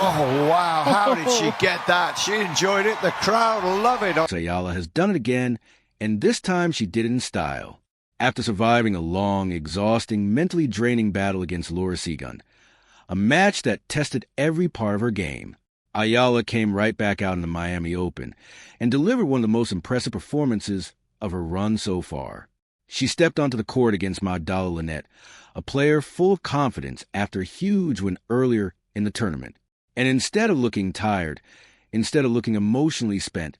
Oh, wow. How did she get that? She enjoyed it. The crowd love it. Eala has done it again, and this time she did it in style. After surviving a long, exhausting, mentally draining battle against Laura Seagun, a match that tested every part of her game, Eala came right back out in the Miami Open and delivered one of the most impressive performances of her run so far. She stepped onto the court against Magdala Linette, a player full of confidence after a huge win earlier in the tournament. And instead of looking tired, instead of looking emotionally spent,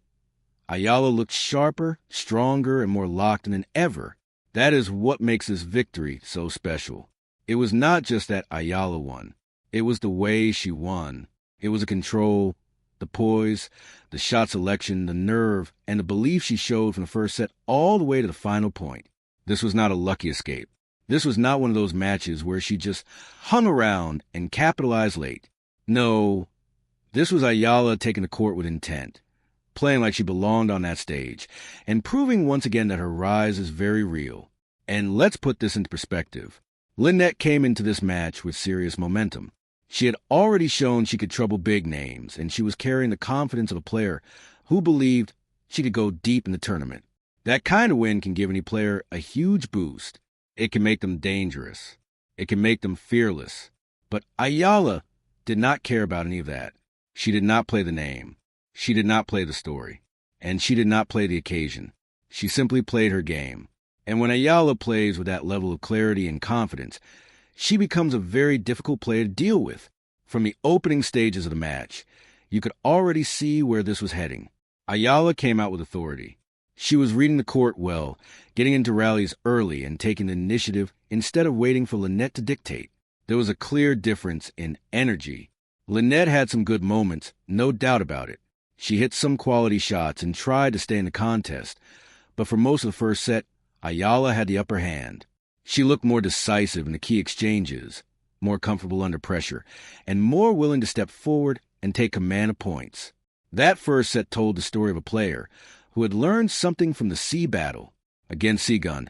Eala looked sharper, stronger, and more locked in than ever. That is what makes this victory so special. It was not just that Eala won. It was the way she won. It was the control, the poise, the shot selection, the nerve, and the belief she showed from the first set all the way to the final point. This was not a lucky escape. This was not one of those matches where she just hung around and capitalized late. No, this was Eala taking the court with intent, playing like she belonged on that stage, and proving once again that her rise is very real. And let's put this into perspective. Linette came into this match with serious momentum. She had already shown she could trouble big names, and she was carrying the confidence of a player who believed she could go deep in the tournament. That kind of win can give any player a huge boost. It can make them dangerous. It can make them fearless. But Eala did not care about any of that. She did not play the name. She did not play the story. And she did not play the occasion. She simply played her game. And when Eala plays with that level of clarity and confidence, she becomes a very difficult player to deal with. From the opening stages of the match, you could already see where this was heading. Eala came out with authority. She was reading the court well, getting into rallies early and taking the initiative instead of waiting for Linette to dictate. There was a clear difference in energy. Linette had some good moments, no doubt about it. She hit some quality shots and tried to stay in the contest, but for most of the first set, Eala had the upper hand. She looked more decisive in the key exchanges, more comfortable under pressure, and more willing to step forward and take command of points. That first set told the story of a player who had learned something from the sea battle. Against Seagun,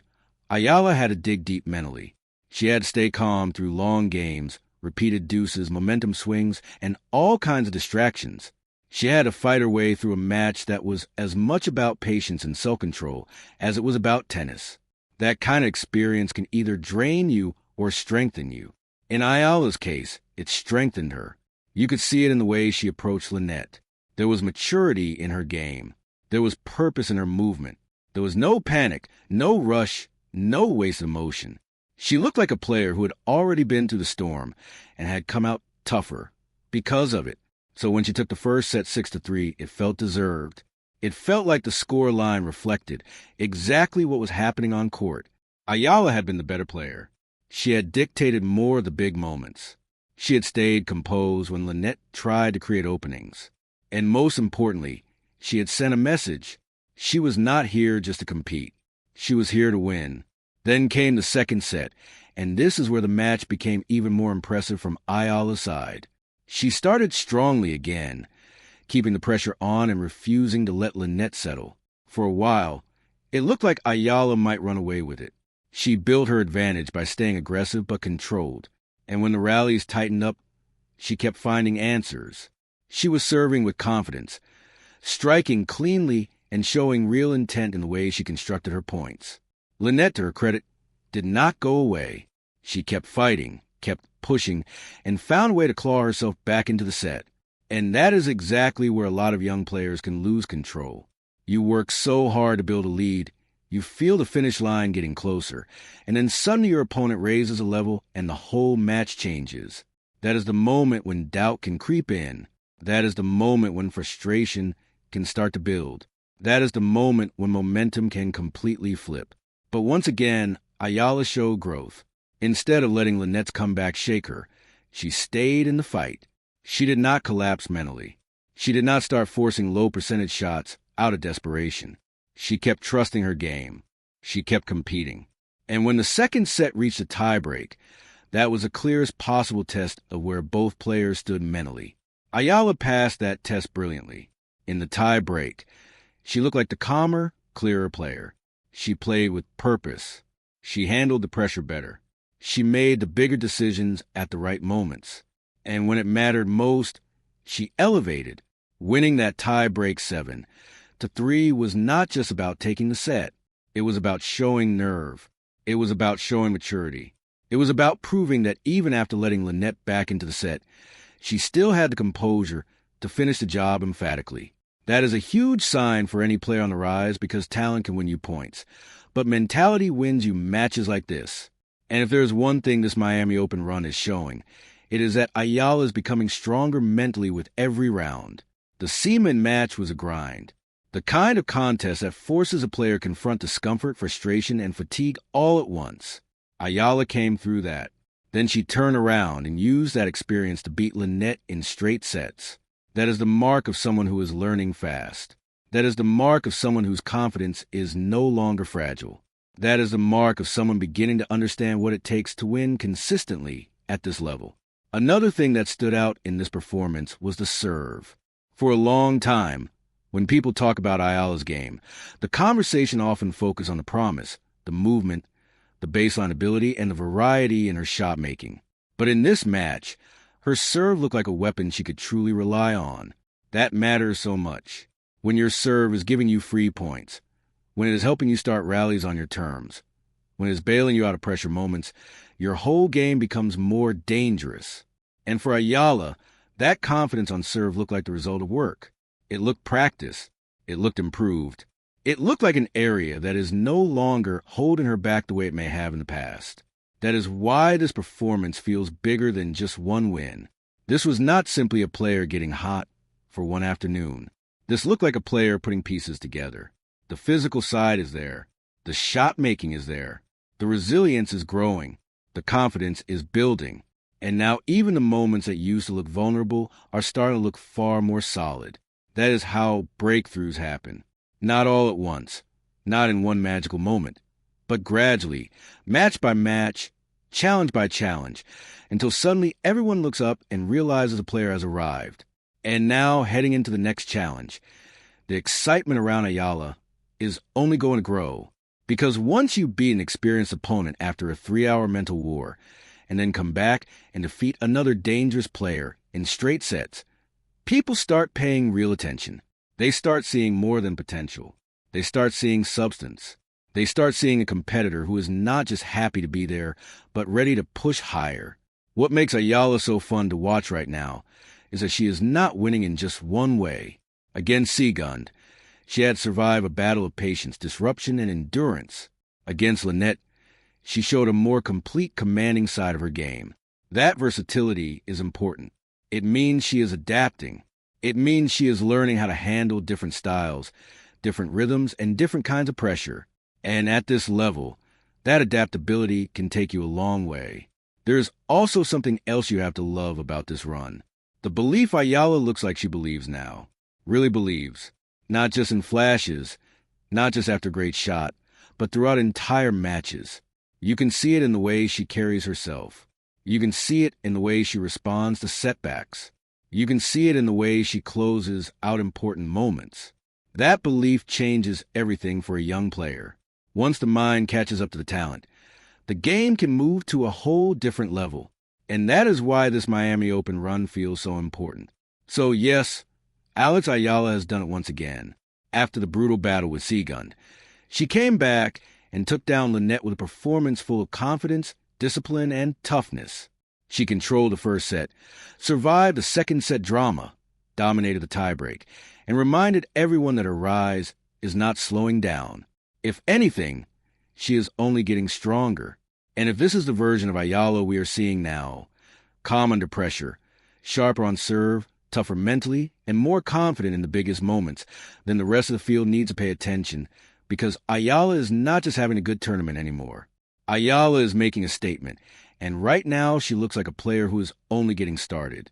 Eala had to dig deep mentally. She had to stay calm through long games, repeated deuces, momentum swings, and all kinds of distractions. She had to fight her way through a match that was as much about patience and self-control as it was about tennis. That kind of experience can either drain you or strengthen you. In Eala's case, it strengthened her. You could see it in the way she approached Linette. There was maturity in her game. There was purpose in her movement. There was no panic, no rush, no wasted emotion. She looked like a player who had already been through the storm and had come out tougher because of it. So when she took the first set 6-3, it felt deserved. It felt like the score line reflected exactly what was happening on court. Eala had been the better player. She had dictated more of the big moments. She had stayed composed when Linette tried to create openings. And most importantly, she had sent a message. She was not here just to compete. She was here to win. Then came the second set, and this is where the match became even more impressive from Eala's side. She started strongly again, keeping the pressure on and refusing to let Linette settle. For a while, it looked like Eala might run away with it. She built her advantage by staying aggressive but controlled, and when the rallies tightened up, she kept finding answers. She was serving with confidence, striking cleanly and showing real intent in the way she constructed her points. Linette, to her credit, did not go away. She kept fighting, kept pushing, and found a way to claw herself back into the set. And that is exactly where a lot of young players can lose control. You work so hard to build a lead, you feel the finish line getting closer, and then suddenly your opponent raises a level and the whole match changes. That is the moment when doubt can creep in. That is the moment when frustration can start to build. That is the moment when momentum can completely flip. But once again, Eala showed growth. Instead of letting Linette's comeback shake her, she stayed in the fight. She did not collapse mentally. She did not start forcing low-percentage shots out of desperation. She kept trusting her game. She kept competing. And when the second set reached a tiebreak, that was the clearest possible test of where both players stood mentally. Eala passed that test brilliantly. In the tiebreak, she looked like the calmer, clearer player. She played with purpose. She handled the pressure better. She made the bigger decisions at the right moments. And when it mattered most, She elevated. Winning that tie-break 7-3 was not just about taking the set. It was about showing nerve. It was about showing maturity. It was about proving that even after letting Linette back into the set, she still had the composure to finish the job emphatically. That is a huge sign for any player on the rise because talent can win you points. But mentality wins you matches like this. And if there's one thing this Miami Open run is showing, it is that Eala is becoming stronger mentally with every round. The Seaman match was a grind. The kind of contest that forces a player to confront discomfort, frustration, and fatigue all at once. Eala came through that. Then she turned around and used that experience to beat Linette in straight sets. That is the mark of someone who is learning fast. That is the mark of someone whose confidence is no longer fragile. That is the mark of someone beginning to understand what it takes to win consistently at this level. Another thing that stood out in this performance was the serve. For a long time, when people talk about Eala's game, the conversation often focused on the promise, the movement, the baseline ability, and the variety in her shot making. But in this match, her serve looked like a weapon she could truly rely on. That matters so much. When your serve is giving you free points, when it is helping you start rallies on your terms, when it is bailing you out of pressure moments, your whole game becomes more dangerous. And for Eala, that confidence on serve looked like the result of work. It looked practice. It looked improved. It looked like an area that is no longer holding her back the way it may have in the past. That is why this performance feels bigger than just one win. This was not simply a player getting hot for one afternoon. This looked like a player putting pieces together. The physical side is there. The shot making is there. The resilience is growing. The confidence is building. And now even the moments that used to look vulnerable are starting to look far more solid. That is how breakthroughs happen. Not all at once, not in one magical moment, but gradually, match by match, challenge by challenge, until suddenly everyone looks up and realizes the player has arrived. And now, heading into the next challenge, the excitement around Eala is only going to grow. Because once you beat an experienced opponent after a 3-hour mental war, and then come back and defeat another dangerous player in straight sets, people start paying real attention. They start seeing more than potential. They start seeing substance. They start seeing a competitor who is not just happy to be there, but ready to push higher. What makes Eala so fun to watch right now is that she is not winning in just one way. Against Sigund, she had survived a battle of patience, disruption, and endurance. Against Linette, she showed a more complete, commanding side of her game. That versatility is important. It means she is adapting. It means she is learning how to handle different styles, different rhythms, and different kinds of pressure. And at this level, that adaptability can take you a long way. There is also something else you have to love about this run. The belief Eala looks like she believes now. Really believes. Not just in flashes, not just after a great shot, but throughout entire matches. You can see it in the way she carries herself. You can see it in the way she responds to setbacks. You can see it in the way she closes out important moments. That belief changes everything for a young player. Once the mind catches up to the talent, the game can move to a whole different level. And that is why this Miami Open run feels so important. So yes, Alex Eala has done it once again. After the brutal battle with Sigund, she came back and took down Linette with a performance full of confidence, discipline, and toughness. She controlled the first set, survived the second set drama, dominated the tiebreak, and reminded everyone that her rise is not slowing down. If anything, she is only getting stronger. And if this is the version of Eala we are seeing now, calm under pressure, sharper on serve, tougher mentally, and more confident in the biggest moments, then the rest of the field needs to pay attention, because Eala is not just having a good tournament anymore. Eala is making a statement, and right now she looks like a player who is only getting started.